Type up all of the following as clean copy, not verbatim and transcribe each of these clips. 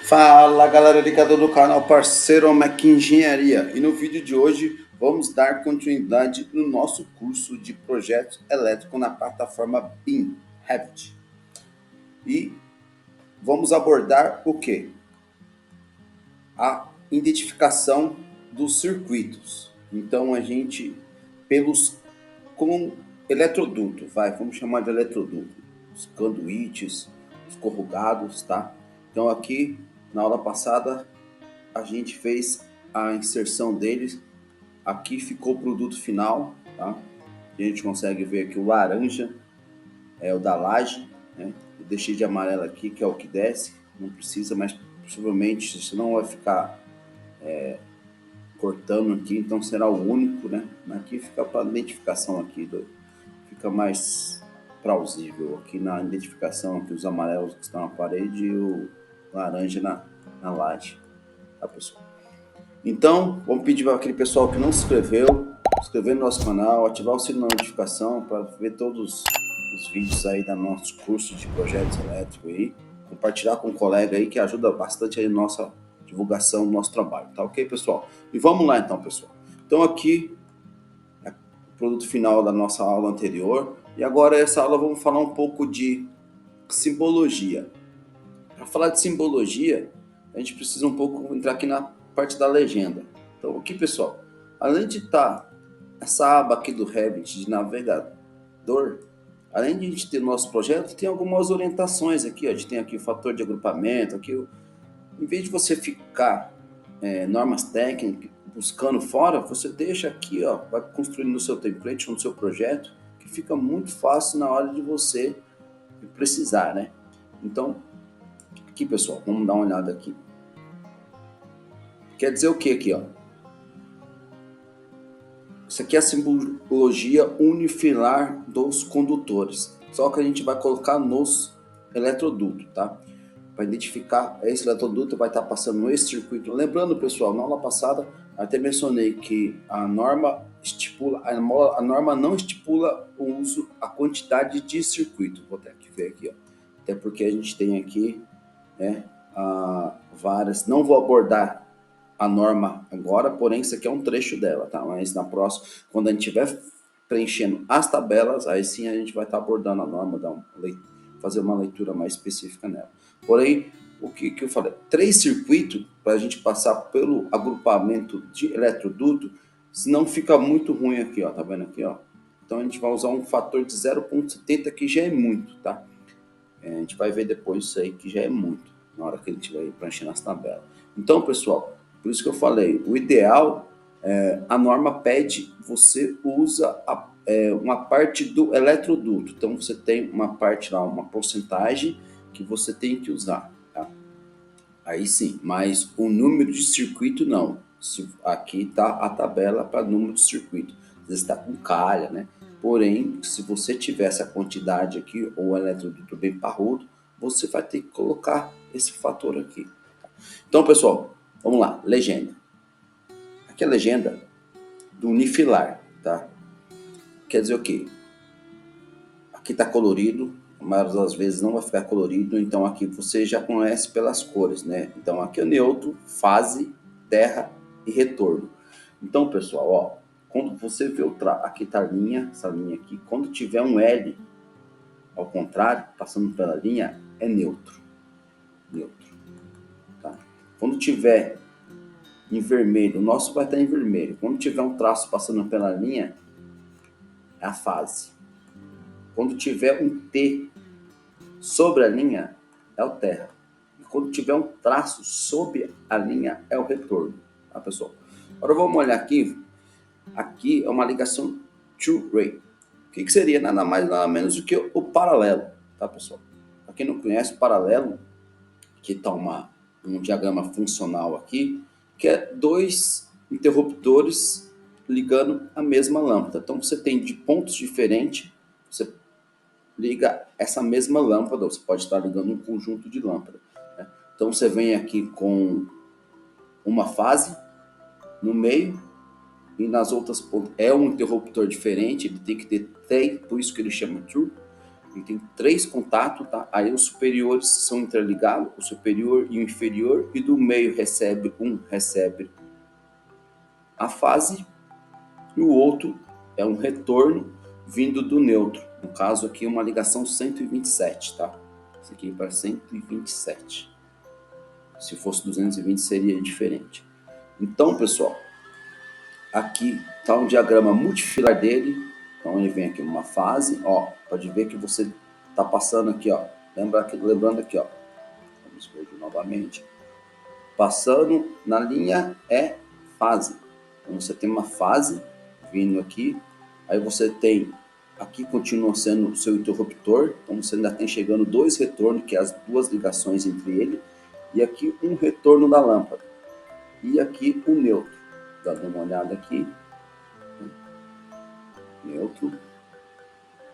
Fala galera ligada do canal Parceiro Mac Engenharia, e no vídeo de hoje vamos dar continuidade no nosso curso de projetos elétricos na plataforma BIM Revit. E vamos abordar o que? A identificação dos circuitos. Então a gente, com eletroduto, vamos chamar de eletroduto, os conduítes, os corrugados, tá? Então aqui na aula passada a gente fez a inserção deles. Aqui ficou o produto final, tá? A gente consegue ver aqui o laranja é o da laje, né? Eu deixei de amarelo aqui, que é o que desce, não precisa, mas possivelmente senão vai ficar cortando aqui, então será o único, né? Aqui fica para identificação aqui, fica mais plausível aqui na identificação, aqui os amarelos que estão na parede e o laranja na laje, tá pessoal? Então, vamos pedir para aquele pessoal que não se inscrever no nosso canal, ativar o sininho de notificação para ver todos os vídeos aí do nosso curso de projetos elétricos aí, compartilhar com um colega aí que ajuda bastante aí a nossa divulgação do nosso trabalho, tá ok, pessoal? E vamos lá então, pessoal. Então aqui é o produto final da nossa aula anterior, e agora essa aula vamos falar um pouco de simbologia. Para falar de simbologia, a gente precisa um pouco entrar aqui na parte da legenda. Então aqui, pessoal, além de estar essa aba aqui do Revit de navegador, além de a gente ter nosso projeto, tem algumas orientações aqui. A gente tem aqui o fator de agrupamento, aqui, em vez de você ficar normas técnicas buscando fora, você deixa aqui, ó, vai construindo no seu template, no seu projeto, que fica muito fácil na hora de você precisar, né? Então, aqui, pessoal, vamos dar uma olhada aqui. Quer dizer o que aqui, ó? Isso aqui é a simbologia unifilar dos condutores. Só que a gente vai colocar nos eletrodutos, tá? Para identificar esse eletroduto vai estar passando esse circuito. Lembrando, pessoal, na aula passada até mencionei que a norma não estipula o uso, a quantidade de circuito. Vou até ver aqui, ó. Até porque a gente tem aqui, né, várias. Não vou abordar a norma agora, porém isso aqui é um trecho dela, tá? Mas na próxima, quando a gente estiver preenchendo as tabelas, aí sim a gente vai estar abordando a norma, fazer uma leitura mais específica nela. Porém, o que eu falei? 3 circuitos para a gente passar pelo agrupamento de eletroduto, senão fica muito ruim aqui, ó. Tá vendo aqui, ó? Então a gente vai usar um fator de 0,70, que já é muito, tá? A gente vai ver depois isso aí, que já é muito, na hora que a gente vai preenchendo as tabelas. Então, pessoal, por isso que eu falei, o ideal, a norma pede, você usa uma parte do eletroduto. Então, você tem uma parte lá, uma porcentagem que você tem que usar, tá? Aí sim, mas o número de circuito não. Aqui está a tabela para número de circuito. Às vezes está com calha, né? Porém, se você tiver essa quantidade aqui, ou eletroduto bem parrudo, você vai ter que colocar esse fator aqui. Então, pessoal, vamos lá, legenda. Aqui é a legenda do unifilar, tá? Quer dizer o quê? Aqui está colorido, mas às vezes não vai ficar colorido, então aqui você já conhece pelas cores, né? Então aqui é neutro, fase, terra e retorno. Então, pessoal, ó, quando você vê aqui tá a linha, essa linha aqui, quando tiver um L ao contrário, passando pela linha, é neutro. Neutro, tá? Quando tiver em vermelho, o nosso vai estar em vermelho. Quando tiver um traço passando pela linha, é a fase. Quando tiver um T sobre a linha, é o terra. E quando tiver um traço sob a linha, é o retorno, tá, pessoal? Agora vamos olhar aqui. Aqui é uma ligação two-way. O que seria? Nada mais, nada menos do que o paralelo, tá, pessoal? Para quem não conhece, o paralelo, que está um diagrama funcional aqui, que é 2 interruptores ligando a mesma lâmpada. Então você tem de pontos diferentes, você liga essa mesma lâmpada, você pode estar ligando um conjunto de lâmpadas, né? Então você vem aqui com uma fase no meio, e nas outras pontas é um interruptor diferente, ele tem que ter 3, por isso que ele chama true, Ele tem 3 contatos, tá? Aí os superiores são interligados, o superior e o inferior, e do meio recebe a fase, e o outro é um retorno vindo do neutro. No caso aqui, uma ligação 127, tá? Isso aqui para 127. Se fosse 220 seria diferente. Então, pessoal, aqui está um diagrama multifilar dele. Então ele vem aqui numa fase, ó, pode ver que você está passando aqui, ó. Lembrando aqui, ó. Vamos ver novamente. Passando na linha é fase. Então você tem uma fase vindo aqui, aí você tem aqui continua sendo o seu interruptor, então você ainda tem chegando 2 retornos, que é as 2 ligações entre ele, e aqui um retorno da lâmpada, e aqui o neutro. Dando uma olhada aqui, neutro,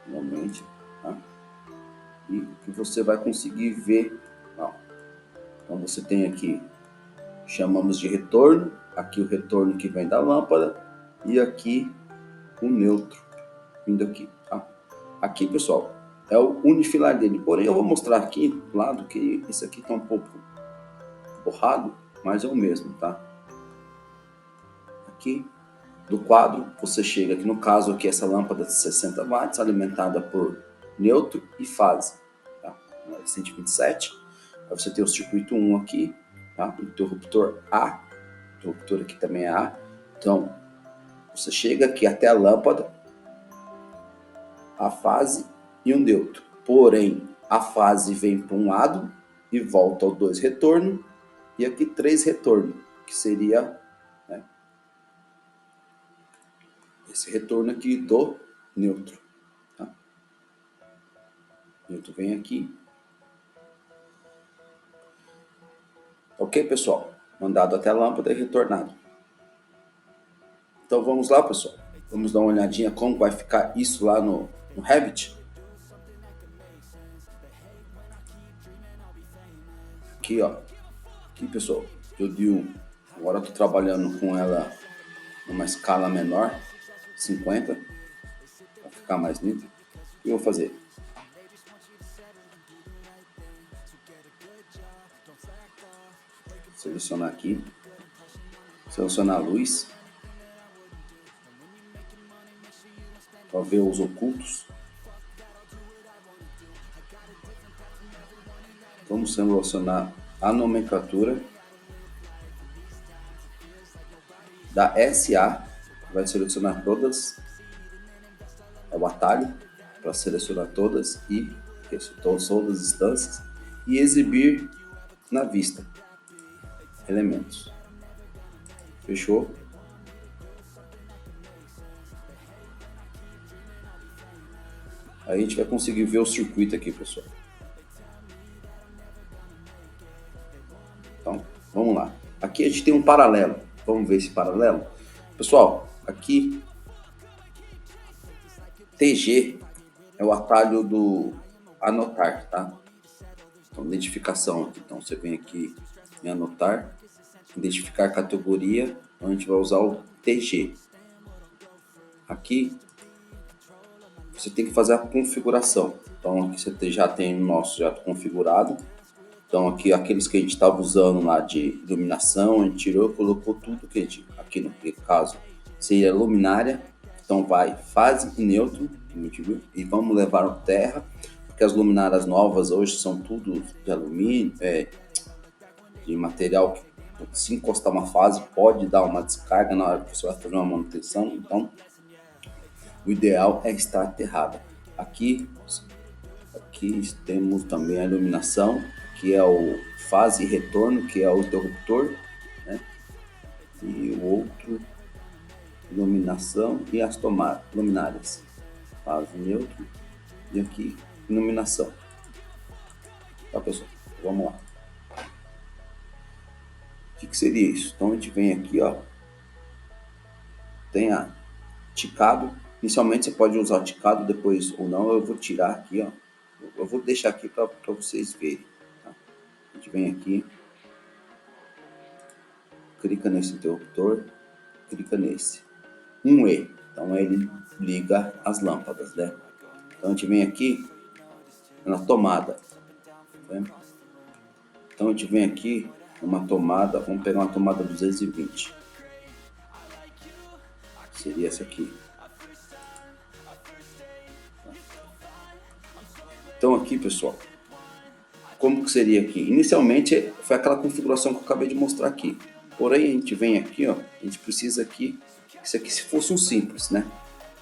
normalmente, tá? E que você vai conseguir ver, ó. Então você tem aqui, chamamos de retorno, aqui o retorno que vem da lâmpada, e aqui o neutro vindo aqui, tá? Aqui, pessoal, é o unifilar dele. Porém, eu vou mostrar aqui do lado que esse aqui tá um pouco borrado, mas é o mesmo, tá? Aqui do quadro, você chega aqui, no caso aqui, essa lâmpada de 60 watts, alimentada por neutro e fase, tá? 127. Aí você tem o circuito 1 aqui, tá? O interruptor A, o interruptor aqui também é A. Então, você chega aqui até a lâmpada, a fase e o neutro. Porém, a fase vem para um lado e volta ao 2 retorno, e aqui 3 retorno, que seria, né, esse retorno aqui do neutro. Tá? O neutro vem aqui. Ok, pessoal? Mandado até a lâmpada e retornado. Então vamos lá, pessoal. Vamos dar uma olhadinha como vai ficar isso lá no Revit. Aqui, ó. Aqui, pessoal, eu dei agora eu tô trabalhando com ela numa escala menor, 50, para ficar mais limpo. O que eu vou fazer? Selecionar aqui, selecionar a luz, para ver os ocultos. Vamos selecionar a nomenclatura da SA, vai selecionar todas, é o atalho para selecionar todas e todas as instâncias, e exibir na vista elementos. Fechou? Aí a gente vai conseguir ver o circuito aqui, pessoal. Então, vamos lá. Aqui a gente tem um paralelo. Vamos ver esse paralelo? Pessoal, aqui TG é o atalho do anotar, tá? Então, identificação aqui. Então, você vem aqui em anotar, identificar categoria, então a gente vai usar o TG. Aqui, você tem que fazer a configuração. Então, aqui você já tem o nosso já configurado. Então, aqui, aqueles que a gente estava usando lá de iluminação, a gente tirou e colocou tudo que a gente, aqui no caso, seria luminária. Então, vai fase e neutro, e vamos levar o terra, porque as luminárias novas hoje são tudo de alumínio, de material que, se encostar uma fase, pode dar uma descarga na hora que você vai fazer uma manutenção. Então, o ideal é estar aterrada. Aqui temos também a iluminação, que é o fase e retorno, que é o interruptor, né? E o outro, iluminação e as luminárias, fase neutro, e aqui iluminação. Tá, pessoal? Vamos lá. O que seria isso? Então a gente vem aqui, ó, tem a ticado. Inicialmente você pode usar o ticado, depois ou não, eu vou tirar aqui, ó. Eu vou deixar aqui para vocês verem. Tá? A gente vem aqui, clica nesse interruptor, clica nesse 1E. Então ele liga as lâmpadas, né? Então a gente vem aqui, na tomada. Tá? Então a gente vem aqui numa tomada, vamos pegar uma tomada 220. Seria essa aqui. Então aqui, pessoal, como que seria aqui? Inicialmente foi aquela configuração que eu acabei de mostrar aqui. Porém, a gente vem aqui, ó, a gente precisa aqui, isso aqui se fosse um simples, né?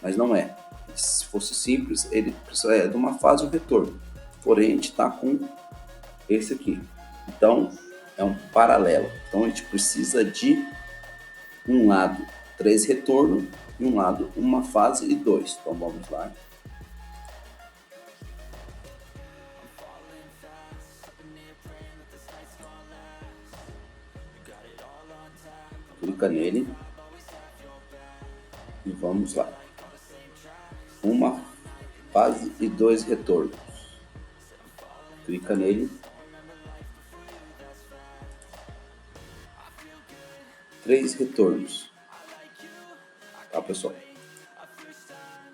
Mas não é. Se fosse simples, ele precisaria de uma fase e um retorno. Porém, a gente está com esse aqui. Então, é um paralelo. Então, a gente precisa de um lado 3 retornos e um lado uma fase e 2. Então, vamos lá. Clica nele e vamos lá. Uma fase e 2 retornos. Clica nele. 3 retornos. Tá, pessoal?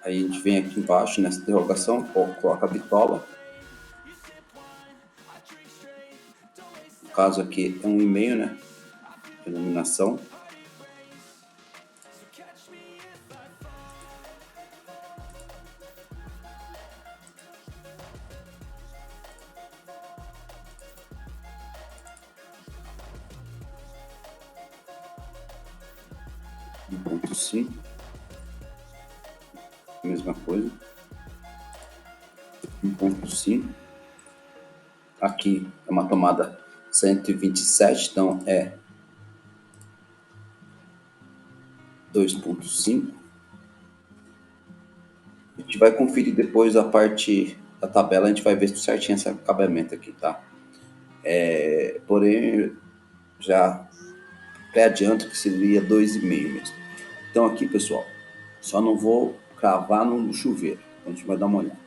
Aí a gente vem aqui embaixo nessa interrogação, coloca a bitola. No caso aqui é um e-mail, né? Iluminação. Ponto 5, mesma coisa. 1.5. Aqui é uma tomada 127, então é 2.5. A gente vai conferir depois a parte da tabela, a gente vai ver certinho esse acabamento aqui, tá? Porém, já pré-adianto que seria 2,5 mesmo. Então aqui, pessoal, só não vou cravar no chuveiro, a gente vai dar uma olhada.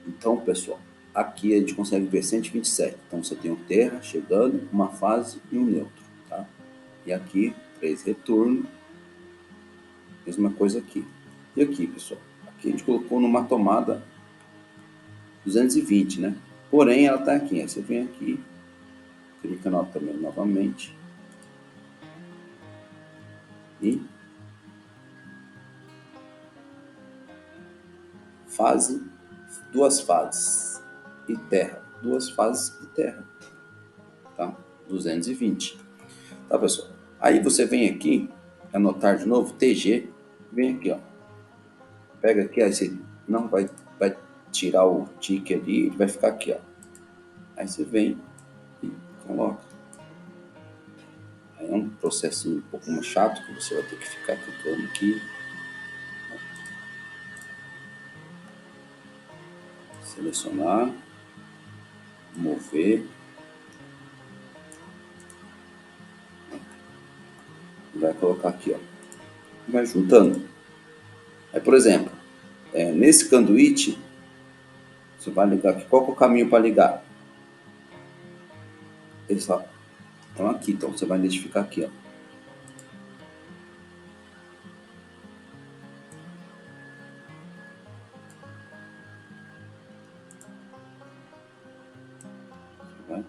Então, pessoal, aqui a gente consegue ver 127. Então você tem um terra chegando, uma fase e um neutro, tá? E aqui 3 retorno, mesma coisa aqui. E aqui, pessoal, aqui a gente colocou numa tomada 220, né? Porém, ela tá aqui, aí você vem aqui, clica nela também novamente e fase, 2 fases e terra, 2 fases e terra, tá? 220, tá, pessoal? Aí você vem aqui, anotar de novo, TG, vem aqui, ó, pega aqui, aí você não vai tirar o tique ali, vai ficar aqui, ó. Aí você vem e coloca. Aí é um processo um pouco mais chato, que você vai ter que ficar clicando aqui. Selecionar, mover. Vai colocar aqui, ó. Vai juntando. Aí, por exemplo, nesse conduíte, você vai ligar aqui. Qual que é o caminho para ligar? Eles estão aqui, então você vai identificar aqui, ó. Vai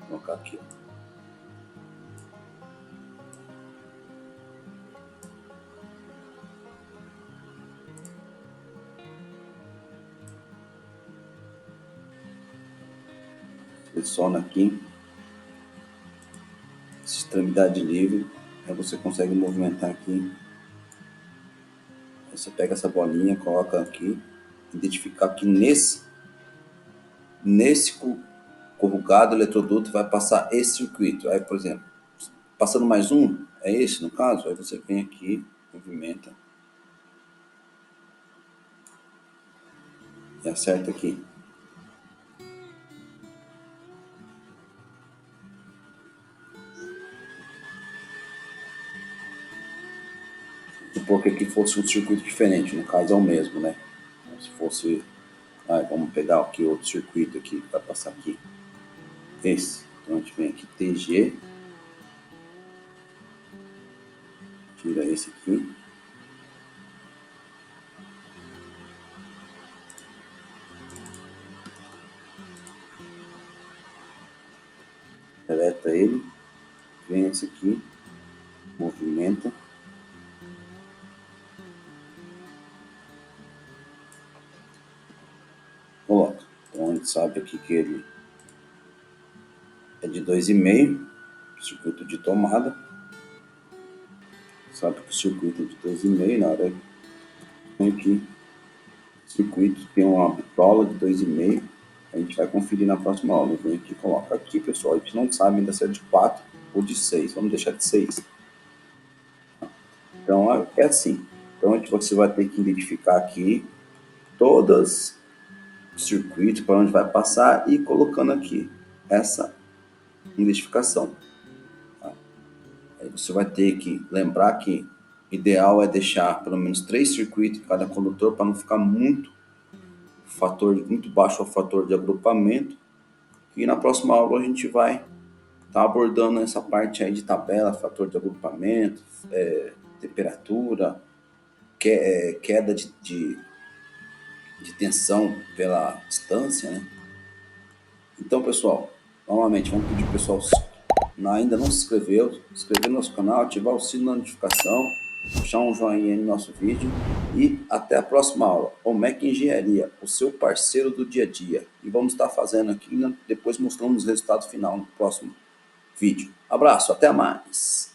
colocar aqui, ó. Seleciona aqui, extremidade livre, aí você consegue movimentar aqui. Aí você pega essa bolinha, coloca aqui, identificar que nesse corrugado eletroduto vai passar esse circuito. Aí, por exemplo, passando mais um, é esse no caso, aí você vem aqui, movimenta e acerta aqui. Supor que aqui fosse um circuito diferente, no caso é o mesmo, né? Se fosse, vamos pegar aqui outro circuito aqui, vai passar aqui. Esse, então a gente vem aqui, TG, tira esse aqui, deleta ele, vem esse aqui, movimenta, coloca. Então a gente sabe aqui que ele é de 2,5, circuito de tomada. Sabe que o circuito é de 2,5, na hora que aqui, circuito tem uma bitola de 2,5. A gente vai conferir na próxima aula. Eu venho aqui e coloco aqui, pessoal. A gente não sabe ainda se é de 4 ou de 6. Vamos deixar de 6. Então é assim. Então você vai ter que identificar aqui todos os circuitos para onde vai passar e colocando aqui essa identificação. Tá? Aí você vai ter que lembrar que o ideal é deixar pelo menos 3 circuitos em cada condutor para não ficar muito baixo o fator de agrupamento. E na próxima aula a gente vai estar abordando essa parte aí de tabela, fator de agrupamento, temperatura, queda de tensão pela distância, né? Então, pessoal, novamente, vamos pedir para o pessoal ainda não se inscreveu, se inscrever no nosso canal, ativar o sino da notificação, deixar um joinha no nosso vídeo e até a próxima aula. O MEC Engenharia, o seu parceiro do dia a dia. E vamos estar fazendo aqui, depois mostrando os resultados final no próximo vídeo. Abraço, até mais!